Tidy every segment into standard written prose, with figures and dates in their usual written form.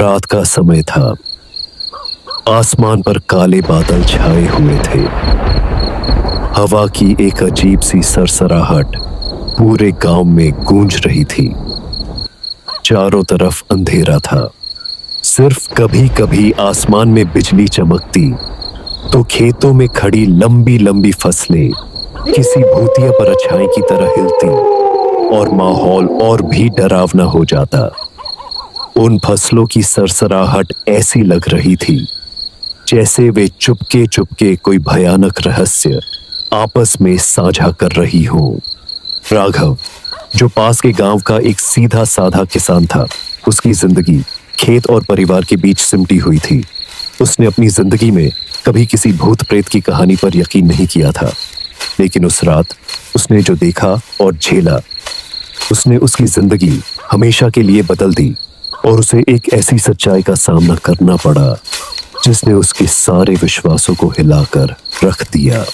रात का समय था। आसमान पर काले बादल छाए हुए थे। हवा की एक अजीब सी सरसराहट पूरे गांव में गूंज रही थी। चारों तरफ अंधेरा था। सिर्फ कभी कभी आसमान में बिजली चमकती तो खेतों में खड़ी लंबी लंबी फसलें किसी भूतिया परछाई की तरह हिलती और माहौल और भी डरावना हो जाता। उन फसलों की सरसराहट ऐसी लग रही थी जैसे वे चुपके चुपके कोई भयानक रहस्य आपस में साझा कर रही हो। राघव, जो पास के गांव का एक सीधा साधा किसान था, उसकी जिंदगी खेत और परिवार के बीच सिमटी हुई थी। उसने अपनी जिंदगी में कभी किसी भूत प्रेत की कहानी पर यकीन नहीं किया था, लेकिन उस रात उसने जो देखा और झेला, उसने उसकी जिंदगी हमेशा के लिए बदल दी और उसे एक ऐसी सच्चाई का सामना करना पड़ा जिसने उसके सारे विश्वासों को हिलाकर रख दिया।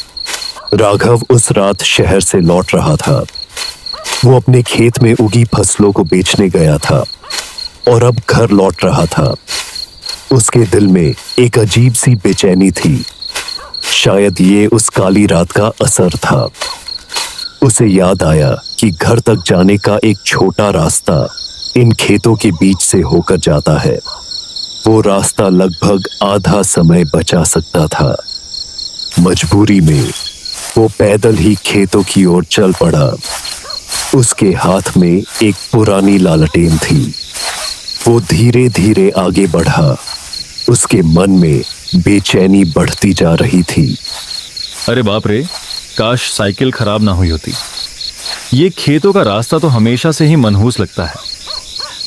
राघव उस रात शहर से लौट रहा था। वो अपने खेत में उगी फसलों को बेचने गया था और अब घर लौट रहा था। उसके दिल में एक अजीब सी बेचैनी थी। शायद ये उस काली रात का असर था। उसे याद आया कि घर तक जाने का एक छोटा रास्ता इन खेतों के बीच से होकर जाता है। वो रास्ता लगभग आधा समय बचा सकता था। मजबूरी में वो पैदल ही खेतों की ओर चल पड़ा। उसके हाथ में एक पुरानी लालटेन थी। वो धीरे धीरे आगे बढ़ा। उसके मन में बेचैनी बढ़ती जा रही थी। अरे बाप रे, काश साइकिल खराब ना हुई होती। ये खेतों का रास्ता तो हमेशा से ही मनहूस लगता है।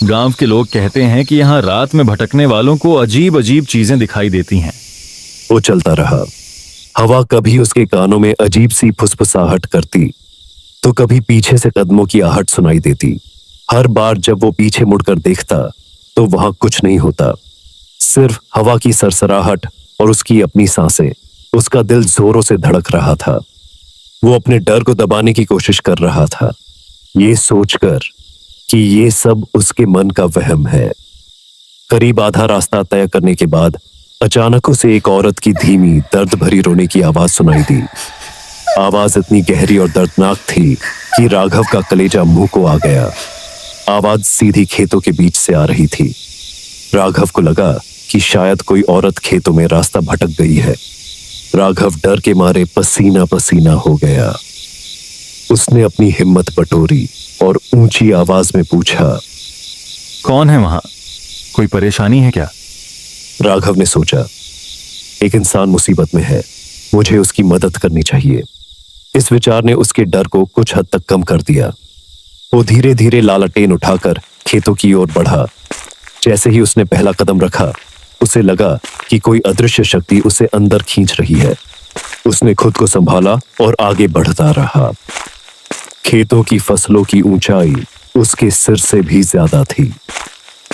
गांव के लोग कहते हैं कि यहाँ रात में भटकने वालों को अजीब अजीब चीजें दिखाई देती हैं। वो चलता रहा। हवा कभी उसके कानों में अजीब सी फुसफुसाहट करती तो कभी पीछे से कदमों की आहट सुनाई देती। हर बार जब वो पीछे मुड़कर देखता तो वहां कुछ नहीं होता, सिर्फ हवा की सरसराहट और उसकी अपनी सांसें। उसका दिल जोरों से धड़क रहा था। वो अपने डर को दबाने की कोशिश कर रहा था, ये सोचकर कि ये सब उसके मन का वहम है। करीब आधा रास्ता तय करने के बाद अचानक उसे एक औरत की धीमी दर्द भरी रोने की आवाज सुनाई दी। आवाज इतनी गहरी और दर्दनाक थी कि राघव का कलेजा मुंह को आ गया। आवाज सीधी खेतों के बीच से आ रही थी। राघव को लगा कि शायद कोई औरत खेतों में रास्ता भटक गई है। राघव डर के मारे पसीना पसीना हो गया। उसने अपनी हिम्मत बटोरी और ऊंची आवाज में पूछा, कौन है वहां? कोई परेशानी है क्या? राघव ने सोचा, एक इंसान मुसीबत में है, मुझे उसकी मदद करनी चाहिए। इस विचार ने उसके डर को कुछ हद तक कम कर दिया। वो धीरे धीरे लालटेन उठाकर खेतों की ओर बढ़ा। जैसे ही उसने पहला कदम रखा, उसे लगा कि कोई अदृश्य शक्ति उसे अंदर खींच रही है। उसने खुद को संभाला और आगे बढ़ता रहा। खेतों की फसलों की ऊंचाई उसके सिर से भी ज्यादा थी।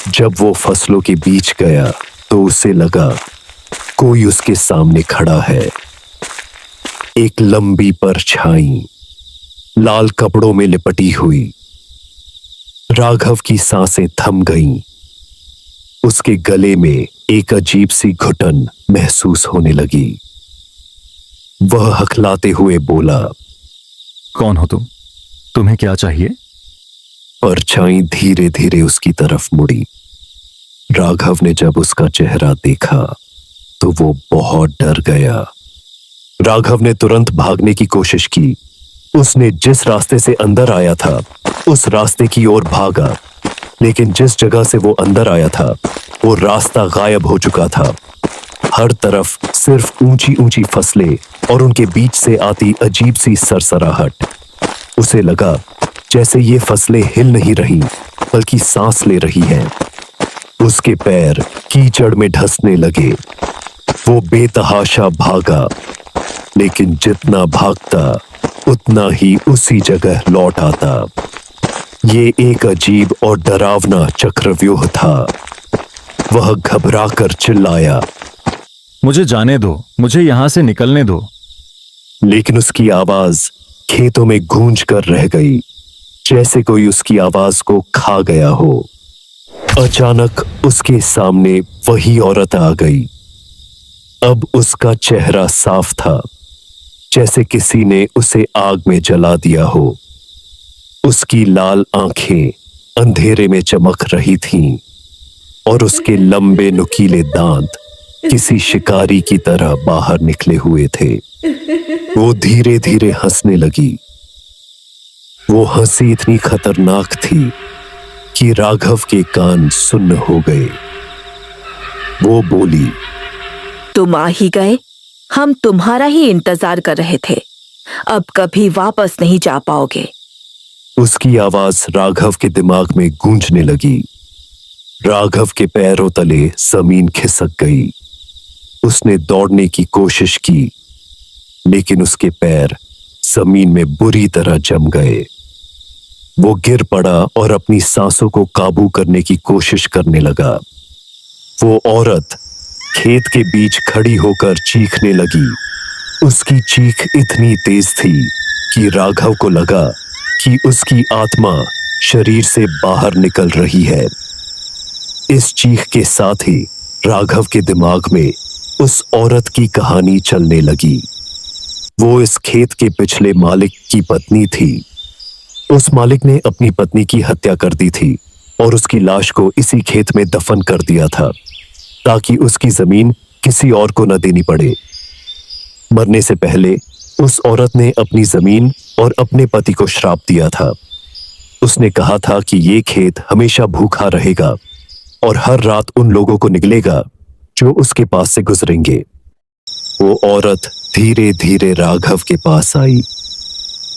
जब वो फसलों के बीच गया तो उसे लगा कोई उसके सामने खड़ा है। एक लंबी परछाई, लाल कपड़ों में लिपटी हुई। राघव की सांसें थम गईं। उसके गले में एक अजीब सी घुटन महसूस होने लगी। वह हकलाते हुए बोला, कौन हो तुम? तुम्हें क्या चाहिए? परछाई धीरे धीरे उसकी तरफ मुड़ी। राघव ने जब उसका चेहरा देखा तो वो बहुत डर गया। राघव ने तुरंत भागने की कोशिश की। उसने जिस रास्ते से अंदर आया था उस रास्ते की ओर भागा, लेकिन जिस जगह से वो अंदर आया था वो रास्ता गायब हो चुका था। हर तरफ सिर्फ ऊंची ऊंची फसलें और उनके बीच से आती अजीब सी सरसराहट। उसे लगा जैसे ये फसलें हिल नहीं रही बल्कि सांस ले रही हैं। उसके पैर कीचड़ में धंसने लगे। वो बेतहाशा भागा, लेकिन जितना भागता उतना ही उसी जगह लौट आता। ये एक अजीब और डरावना चक्रव्यूह था। वह घबराकर चिल्लाया, मुझे जाने दो, मुझे यहां से निकलने दो। लेकिन उसकी आवाज खेतों में गूंज कर रह गई, जैसे कोई उसकी आवाज को खा गया हो। अचानक उसके सामने वही औरत आ गई। अब उसका चेहरा साफ था, जैसे किसी ने उसे आग में जला दिया हो। उसकी लाल आंखें अंधेरे में चमक रही थीं और उसके लंबे नुकीले दांत किसी शिकारी की तरह बाहर निकले हुए थे। वो धीरे धीरे हंसने लगी। वो हंसी इतनी खतरनाक थी कि राघव के कान सुन्न हो गए। वो बोली, तुम आ ही गए। हम तुम्हारा ही इंतजार कर रहे थे। अब कभी वापस नहीं जा पाओगे। उसकी आवाज राघव के दिमाग में गूंजने लगी। राघव के पैरों तले जमीन खिसक गई। उसने दौड़ने की कोशिश की, लेकिन उसके पैर जमीन में बुरी तरह जम गए। वो गिर पड़ा और अपनी सांसों को काबू करने की कोशिश करने लगा। वो औरत खेत के बीच खड़ी होकर चीखने लगी। उसकी चीख इतनी तेज थी कि राघव को लगा कि उसकी आत्मा शरीर से बाहर निकल रही है। इस चीख के साथ ही राघव के दिमाग में उस औरत की कहानी चलने लगी। वो इस खेत के पिछले मालिक की पत्नी थी। उस मालिक ने अपनी पत्नी की हत्या कर दी थी और उसकी लाश को इसी खेत में दफन कर दिया था, ताकि उसकी जमीन किसी और को न देनी पड़े। मरने से पहले उस औरत ने अपनी जमीन और अपने पति को श्राप दिया था। उसने कहा था कि ये खेत हमेशा भूखा रहेगा और हर रात उन लोगों को निगलेगा जो उसके पास से गुजरेंगे। वो औरत धीरे धीरे राघव के पास आई।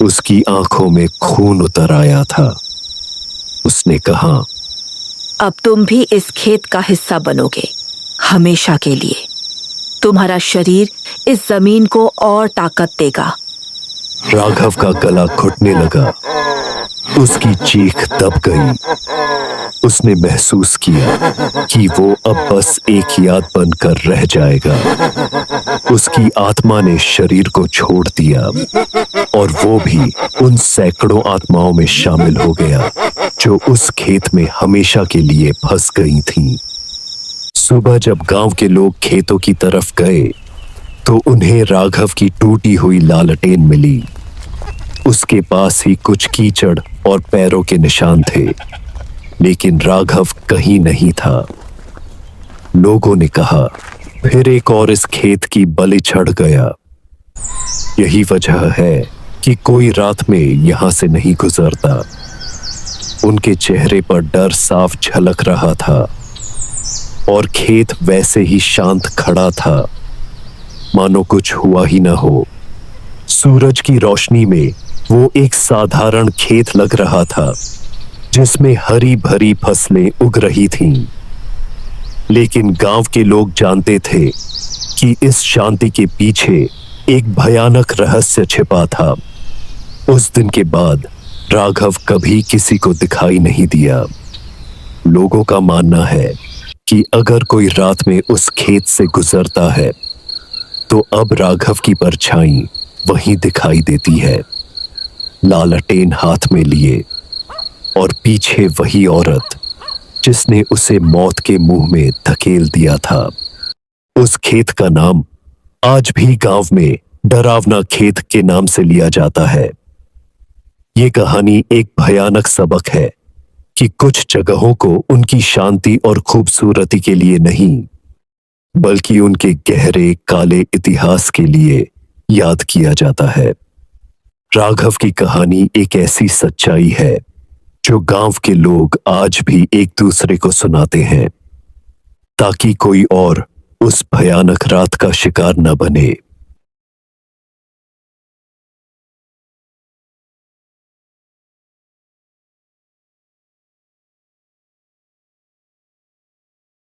उसकी आंखों में खून उतर आया था। उसने कहा, अब तुम भी इस खेत का हिस्सा बनोगे, हमेशा के लिए। तुम्हारा शरीर इस जमीन को और ताकत देगा। राघव का गला घुटने लगा। उसकी चीख दब गई। उसने महसूस किया कि वो अब बस एक याद बनकर रह जाएगा। उसकी आत्मा ने शरीर को छोड़ दिया और वो भी उन सैकड़ों आत्माओं में शामिल हो गया जो उस खेत में हमेशा के लिए फंस गई थीं। सुबह जब गांव के लोग खेतों की तरफ गए तो उन्हें राघव की टूटी हुई लालटेन मिली। उसके पास ही कुछ कीचड़ और पैरों के निशान थे, लेकिन राघव कहीं नहीं था। लोगों ने कहा, फिर एक और इस खेत की बलि चढ़ गया। यही वजह है कि कोई रात में यहां से नहीं गुजरता। उनके चेहरे पर डर साफ झलक रहा था और खेत वैसे ही शांत खड़ा था, मानो कुछ हुआ ही न हो। सूरज की रोशनी में वो एक साधारण खेत लग रहा था, जिसमें हरी भरी फसलें उग रही थीं। लेकिन गांव के लोग जानते थे कि इस शांति के पीछे एक भयानक रहस्य छिपा था। उस दिन के बाद राघव कभी किसी को दिखाई नहीं दिया। लोगों का मानना है कि अगर कोई रात में उस खेत से गुजरता है तो अब राघव की परछाई वहीं दिखाई देती है, लालटेन हाथ में लिए, और पीछे वही औरत जिसने उसे मौत के मुंह में धकेल दिया था। उस खेत का नाम आज भी गांव में डरावना खेत के नाम से लिया जाता है। ये कहानी एक भयानक सबक है कि कुछ जगहों को उनकी शांति और खूबसूरती के लिए नहीं, बल्कि उनके गहरे काले इतिहास के लिए याद किया जाता है। राघव की कहानी एक ऐसी सच्चाई है जो गांव के लोग आज भी एक दूसरे को सुनाते हैं, ताकि कोई और उस भयानक रात का शिकार न बने।